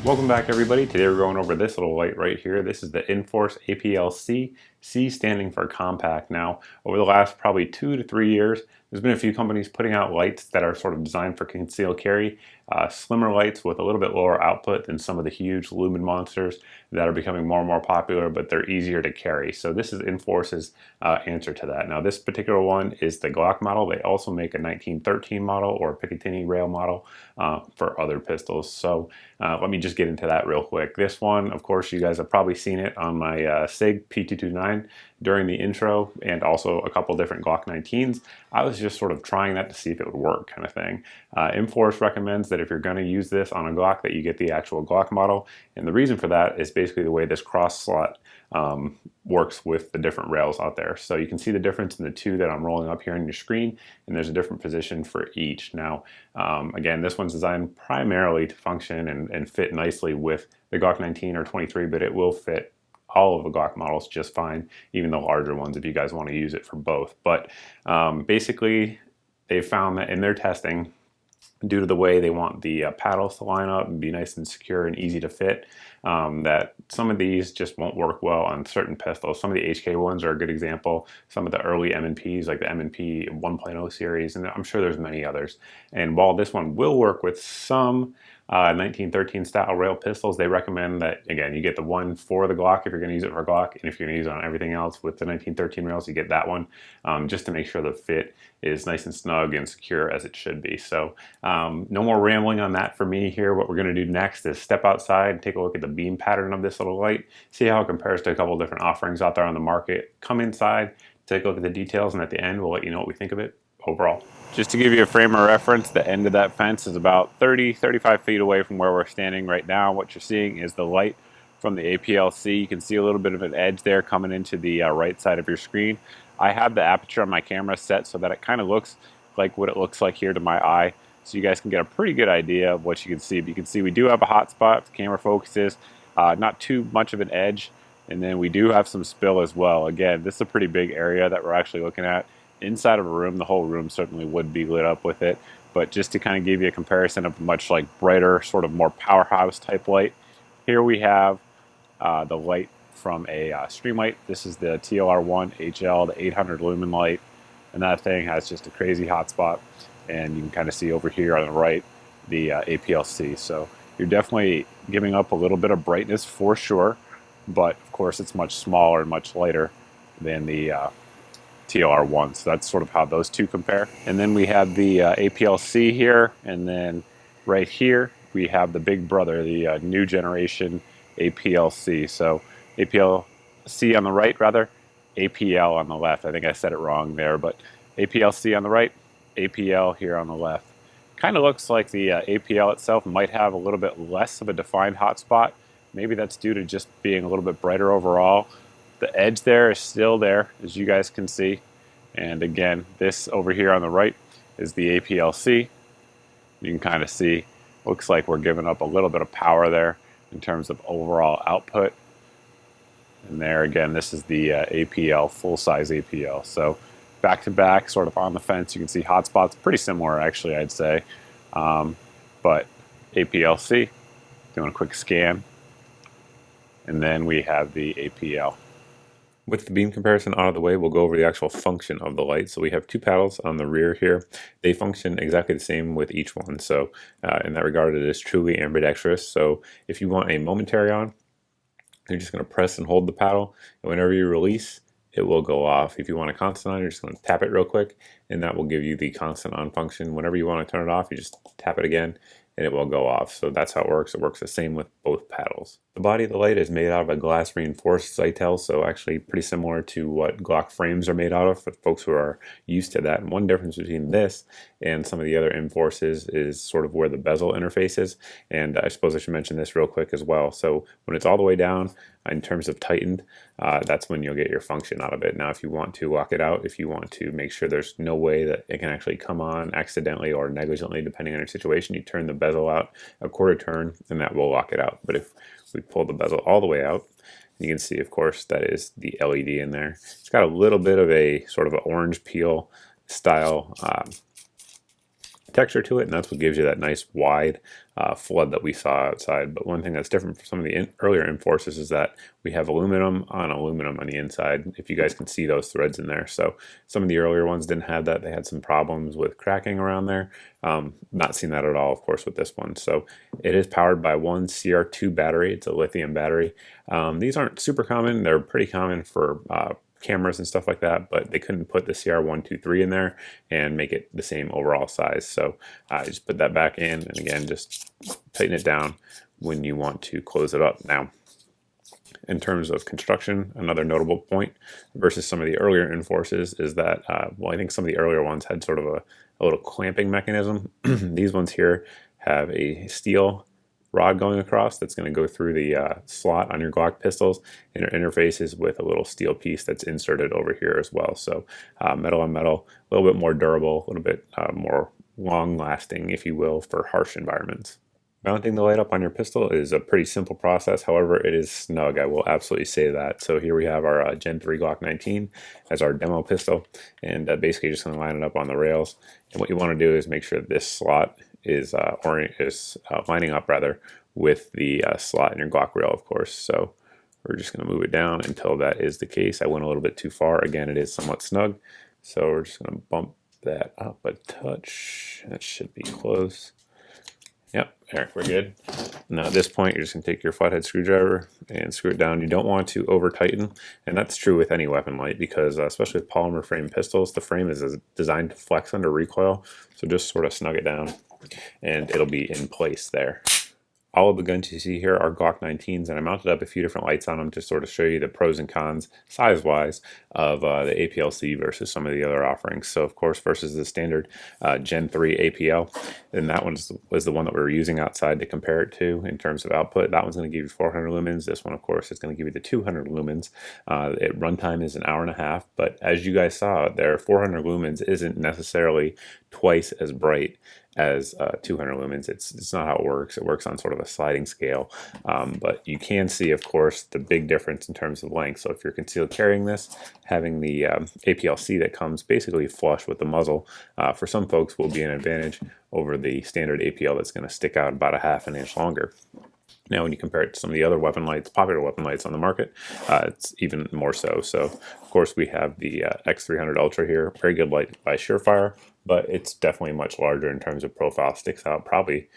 Welcome back, everybody. Today we're going over this little light right here. This is the Inforce APLc, C standing for compact. Now, over the last probably 2 to 3 years, there's been a few companies putting out lights that are sort of designed for concealed carry, slimmer lights with a little bit lower output than some of the huge lumen monsters that are becoming more and more popular, but they're easier to carry. So this is Inforce's answer to that. Now, this particular one is the Glock model. They also make a 1913 model or a Picatinny rail model for other pistols. So let me just get into that real quick. This one, of course, you guys have probably seen it on my SIG P229 during the intro, and also a couple different Glock 19s. I was just sort of trying that to see if it would work, kind of thing. Inforce recommends that if you're going to use this on a Glock, that you get the actual Glock model, and the reason for that is basically the way this cross slot works with the different rails out there. So you can see the difference in the two that I'm rolling up here on your screen, and there's a different position for each. Now, again, this one's designed primarily to function and fit nicely with the Glock 19 or 23, but it will fit all of the Glock models just fine, even the larger ones if you guys want to use it for both. But basically, they found that in their testing, due to the way they want the paddles to line up and be nice and secure and easy to fit, that some of these just won't work well on certain pistols. Some of the HK ones are a good example. Some of the early M&Ps, like the M&P 1.0 series, and I'm sure there's many others. And while this one will work with some 1913 style rail pistols, they recommend that, again, you get the one for the Glock if you're going to use it for Glock, and if you're going to use it on everything else with the 1913 rails, you get that one, just to make sure the fit is nice and snug and secure as it should be. So no more rambling on that for me here. What we're going to do next is step outside and take a look at the beam pattern of this little light, see how it compares to a couple different offerings out there on the market. Come inside, take a look at the details, and at the end we'll let you know what we think of it overall. Just to give you a frame of reference, the end of that fence is about 35 feet away from where we're standing right now. What you're seeing is the light from the APLc. You can see a little bit of an edge there coming into the right side of your screen. I have the aperture on my camera set so that it kind of looks like what it looks like here to my eye, so you guys can get a pretty good idea of what you can see. But you can see we do have a hot spot. The camera focuses, not too much of an edge, and then we do have some spill as well. Again, this is a pretty big area that we're actually looking at. Inside of a room, the whole room certainly would be lit up with it, but just to kind of give you a comparison of much like brighter, sort of more powerhouse type light, here we have the light from a Streamlight. This is the TLR1 HL, the 800 lumen light, and that thing has just a crazy hot spot, and you can kind of see over here on the right the APLc. So you're definitely giving up a little bit of brightness for sure, but of course it's much smaller and much lighter than the TLR1. So that's sort of how those two compare. And then we have the APLc here, and then right here we have the big brother, the new generation APLc. So APLc on the right, rather, APL on the left. I think I said it wrong there, but APLc on the right, APL here on the left. Kind of looks like the APL itself might have a little bit less of a defined hotspot. Maybe that's due to just being a little bit brighter overall. The edge there is still there, as you guys can see. And again, this over here on the right is the APLc. You can kind of see, looks like we're giving up a little bit of power there in terms of overall output. And there again, this is the APL, full-size APL. So back to back, sort of on the fence, you can see hotspots, pretty similar actually, I'd say. But APLc, doing a quick scan. And then we have the APL. With the beam comparison out of the way, we'll go over the actual function of the light. So we have two paddles on the rear here. They function exactly the same with each one. So in that regard, it is truly ambidextrous. So if you want a momentary on, you're just going to press and hold the paddle, and whenever you release, it will go off. If you want a constant on, you're just going to tap it real quick, and that will give you the constant on function. Whenever you want to turn it off, you just tap it again, and it will go off. So that's how it works. It works the same with both paddles. The body of the light is made out of a glass reinforced Zytel, so actually pretty similar to what Glock frames are made out of for folks who are used to that. And one difference between this and some of the other Inforces is sort of where the bezel interface is. And I suppose I should mention this real quick as well. So when it's all the way down, in terms of tightened, that's when you'll get your function out of it. Now, if you want to lock it out, if you want to make sure there's no way that it can actually come on accidentally or negligently, depending on your situation, you turn the bezel out a quarter turn, and that will lock it out. But if we pull the bezel all the way out, you can see, of course, that is the LED in there. It's got a little bit of a sort of an orange peel style texture to it, and that's what gives you that nice wide flood that we saw outside. But one thing that's different from some of the earlier Inforces is that we have aluminum on the inside, if you guys can see those threads in there. So some of the earlier ones didn't have that. They had some problems with cracking around there. Not seen that at all, of course, with this one. So it is powered by one CR2 battery. It's a lithium battery. These aren't super common. They're pretty common for cameras and stuff like that, but they couldn't put the CR123 in there and make it the same overall size. So I just put that back in, and again, just tighten it down when you want to close it up. Now, in terms of construction, another notable point versus some of the earlier Inforces is that, well, I think some of the earlier ones had sort of a little clamping mechanism. These ones here have a steel rod going across that's going to go through the slot on your Glock pistols, and it interfaces with a little steel piece that's inserted over here as well. So metal on metal, a little bit more durable, a little bit more long lasting, if you will, for harsh environments. Mounting the light up on your pistol is a pretty simple process. However, it is snug. I will absolutely say that. So here we have our Gen 3 Glock 19 as our demo pistol, and basically just going to line it up on the rails. And what you want to do is make sure that this slot is lining up rather with the slot in your Glock rail, of course. So we're just going to move it down until that is the case. I went a little bit too far. Again, it is somewhat snug. So we're just going to bump that up a touch. That should be close. Yep, there, we're good. Now at this point, you're just going to take your flathead screwdriver and screw it down. You don't want to over tighten, and that's true with any weapon light because especially with polymer frame pistols, the frame is designed to flex under recoil. So just sort of snug it down and it'll be in place there. All of the guns you see here are Glock 19s, and I mounted up a few different lights on them to sort of show you the pros and cons, size-wise, of the APLC versus some of the other offerings. So, of course, versus the standard Gen 3 APL, and that one was the one that we were using outside to compare it to in terms of output. That one's going to give you 400 lumens. This one, of course, is going to give you the 200 lumens. Runtime is an hour and a half, but as you guys saw, their 400 lumens isn't necessarily twice as bright as 200 lumens. It's not how it works. It works on sort of a sliding scale, but you can see, of course, the big difference in terms of length. So if you're concealed carrying this, having the APLC that comes basically flush with the muzzle, for some folks will be an advantage over the standard APL that's going to stick out about a half an inch longer. Now, when you compare it to some of the other weapon lights, popular weapon lights on the market, it's even more so. So, of course, we have the X300 Ultra here, very good light by Surefire, but it's definitely much larger in terms of profile. Sticks out probably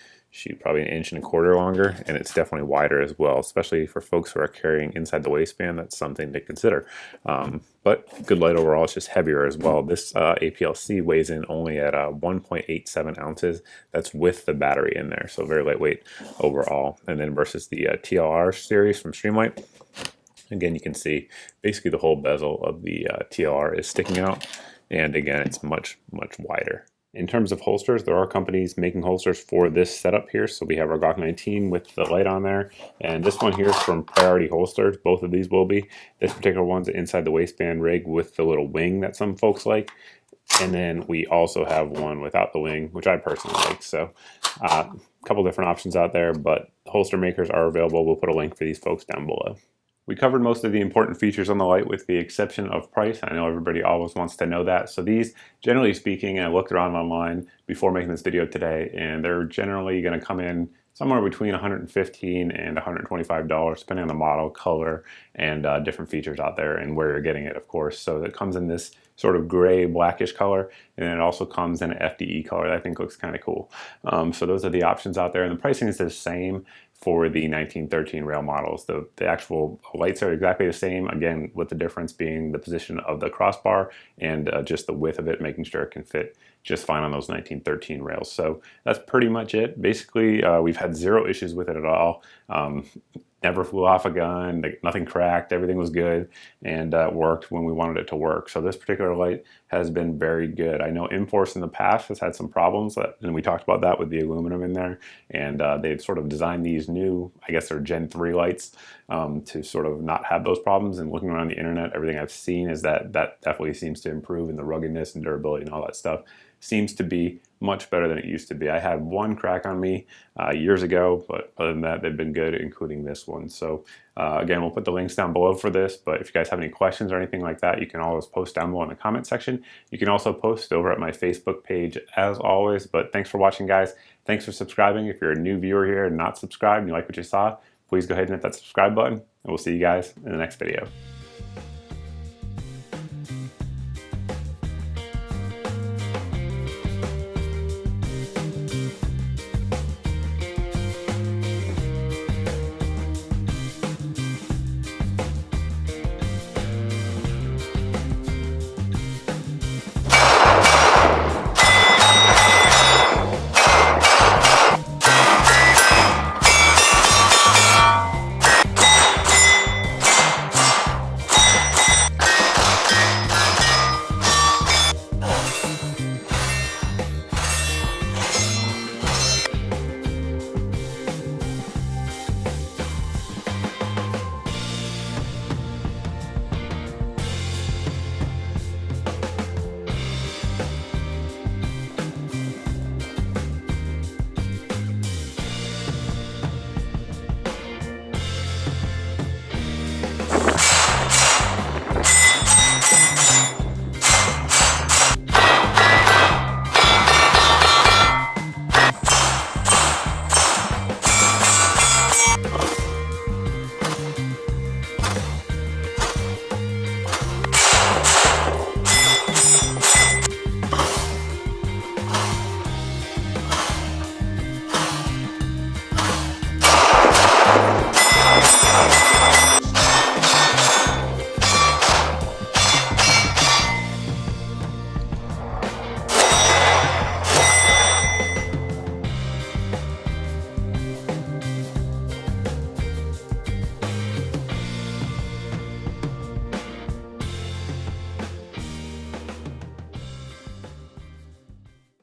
an inch and a quarter longer, and it's definitely wider as well, especially for folks who are carrying inside the waistband. That's something to consider. But good light overall. It's just heavier as well. This APLC weighs in only at 1.87 ounces. That's with the battery in there, so very lightweight overall. And then versus the TLR series from Streamlight, again, you can see basically the whole bezel of the TLR is sticking out, and again, it's much, much wider. In terms of holsters, there are companies making holsters for this setup here. So we have our Glock 19 with the light on there, and this one here is from Priority Holsters. Both of these will be. This particular one's inside the waistband rig with the little wing that some folks like. And then we also have one without the wing, which I personally like. So a couple different options out there, but holster makers are available. We'll put a link for these folks down below. We covered most of the important features on the light with the exception of price. I know everybody always wants to know that. So these, generally speaking, and I looked around online before making this video today, and they're generally going to come in somewhere between $115 and $125, depending on the model, color, and different features out there and where you're getting it, of course. So it comes in this sort of gray, blackish color, and then it also comes in an FDE color that I think looks kind of cool. So those are the options out there, and the pricing is the same for the 1913 rail models. The actual lights are exactly the same, again, with the difference being the position of the crossbar and just the width of it, making sure it can fit just fine on those 1913 rails. So that's pretty much it. Basically, we've had zero issues with it at all. Never flew off a gun, nothing cracked, everything was good, and worked when we wanted it to work. So this particular light has been very good. I know Inforce in the past has had some problems, and we talked about that with the aluminum in there, and they've sort of designed these new, I guess they're Gen 3 lights, to sort of not have those problems. And looking around the internet, everything I've seen is that definitely seems to improve in the ruggedness and durability and all that stuff. seems to be much better than it used to be. I had one crack on me years ago, but other than that, they've been good, including this one. So again, we'll put the links down below for this, but if you guys have any questions or anything like that, you can always post down below in the comment section. You can also post over at my Facebook page as always. But thanks for watching, guys. Thanks for subscribing. If you're a new viewer here and not subscribed and you like what you saw, please go ahead and hit that subscribe button, and we'll see you guys in the next video.